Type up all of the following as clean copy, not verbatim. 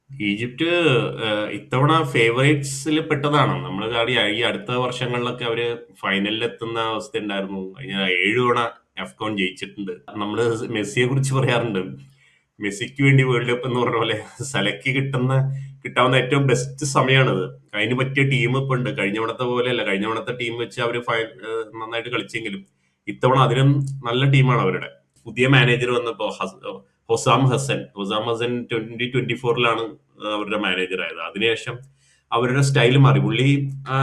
Egypt ഇത്തവണ ഫേവറേറ്റ്സിൽ പെട്ടതാണ്. നമ്മൾ ഈ അടുത്ത വർഷങ്ങളിലൊക്കെ അവര് ഫൈനലിൽ എത്തുന്ന അവസ്ഥ ഉണ്ടായിരുന്നു. കഴിഞ്ഞ 7 തവണ അഫ്കോൺ ജയിച്ചിട്ടുണ്ട്. നമ്മള് മെസ്സിയെ കുറിച്ച് പറയാറുണ്ട്. മെസ്സിക്ക് വേണ്ടി വേൾഡ് കപ്പ് എന്ന് പറഞ്ഞ പോലെ സലയ്ക്ക് കിട്ടാവുന്ന ഏറ്റവും ബെസ്റ്റ് സമയമാണിത്. അതിന് പറ്റിയ ടീം ഇപ്പൊ ഉണ്ട്. കഴിഞ്ഞ തവണത്തെ പോലെയല്ല. കഴിഞ്ഞ തവണത്തെ ടീം വെച്ച് അവര് നന്നായിട്ട് കളിച്ചെങ്കിലും ഇത്തവണ അതിലും നല്ല ടീമാണ് അവരുടെ. പുതിയ മാനേജർ വന്നപ്പോ ഹൊസാം ഹസൻ 2024 അവരുടെ മാനേജർ ആയത്. അതിനുശേഷം അവരുടെ സ്റ്റൈൽ മാറി. പുള്ളി ആ,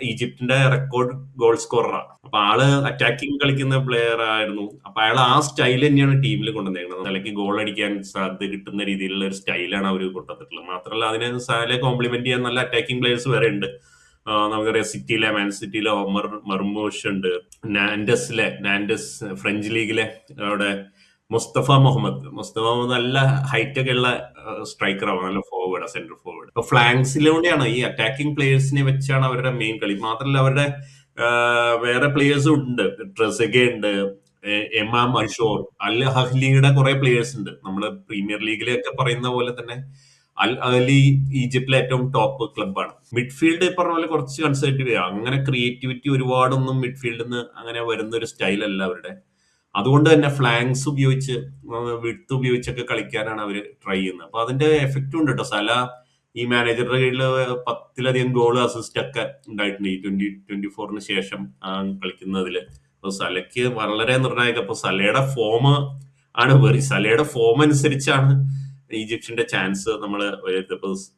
ഈജിപ്തിന്റെ റെക്കോർഡ് ഗോൾ സ്കോററാണ്. അപ്പൊ ആള് അറ്റാക്കിംഗ് കളിക്കുന്ന പ്ലെയർ ആയിരുന്നു. അപ്പൊ അയാൾ ആ സ്റ്റൈൽ തന്നെയാണ് ടീമിൽ കൊണ്ടുവന്നേക്കുന്നത്. നിലയ്ക്ക് ഗോൾ അടിക്കാൻ സാധ്യത കിട്ടുന്ന രീതിയിലുള്ള ഒരു സ്റ്റൈലാണ് അവർ കൊണ്ടുവന്നിട്ടുള്ളത്. മാത്രമല്ല അതിനെ സാലെ കോംപ്ലിമെന്റ് ചെയ്യാൻ നല്ല അറ്റാക്കിംഗ് പ്ലേയേഴ്സ് വേറെ ഉണ്ട്. നമുക്കറിയാം മാൻ സിറ്റിയിലെ ഒമർ മർമൂഷ് ഉണ്ട്. നാൻഡസ് ഫ്രഞ്ച് ലീഗിലെ അവിടെ മുസ്തഫ മുഹമ്മദ് നല്ല ഹൈറ്റ് ഒക്കെ ഉള്ള സ്ട്രൈക്കറാണ്. നല്ല ഫോർവേഡ്, സെന്റർ ഫോർവേഡ്. അപ്പൊ ഫ്ലാങ്സിലൂടെയാണ് ഈ അറ്റാക്കിംഗ് പ്ലേയേഴ്സിനെ വെച്ചാണ് അവരുടെ മെയിൻ കളി. മാത്രമല്ല അവരുടെ വേറെ പ്ലേയേഴ്സും ഉണ്ട്. ട്രെസഗ ഉണ്ട്, എമാം അഷോർ, അൽ അഹ്ലിയുടെ കുറെ പ്ലേയേഴ്സ് ഉണ്ട്. നമ്മുടെ പ്രീമിയർ ലീഗിലൊക്കെ പറയുന്ന പോലെ തന്നെ അൽ അഹ്ലി ഈജിപ്തിലെ ഏറ്റവും ടോപ്പ് ക്ലബ്ബാണ്. മിഡ്ഫീൽഡ് പറഞ്ഞ പോലെ കുറച്ച് കൺസർവേറ്റീവ്, അങ്ങനെ ക്രിയേറ്റിവിറ്റി ഒരുപാടൊന്നും മിഡ്ഫീൽഡിൽ നിന്ന് അങ്ങനെ വരുന്ന ഒരു സ്റ്റൈൽ അല്ല അവരുടെ. അതുകൊണ്ട് തന്നെ ഫ്ലാങ്സ് ഉപയോഗിച്ച് വിഡ്ത്ത് ഉപയോഗിച്ചൊക്കെ കളിക്കാനാണ് അവർ ട്രൈ ചെയ്യുന്നത്. അപ്പൊ അതിന്റെ എഫക്റ്റും ഉണ്ട് കേട്ടോ. ഈ മാനേജറുടെ കീഴിൽ 10ലധികം ഗോൾ അസിസ്റ്റ് ഒക്കെ ഉണ്ടായിട്ടുണ്ട് ഈ 2024 ശേഷം കളിക്കുന്നതില്. അപ്പൊ സലയ്ക്ക് വളരെ നിർണായക. അപ്പൊ സലയുടെ ഫോം അനുസരിച്ചാണ് ഈജിപ്ഷ്യന്റെ ചാൻസ് നമ്മൾ വരുന്നത്.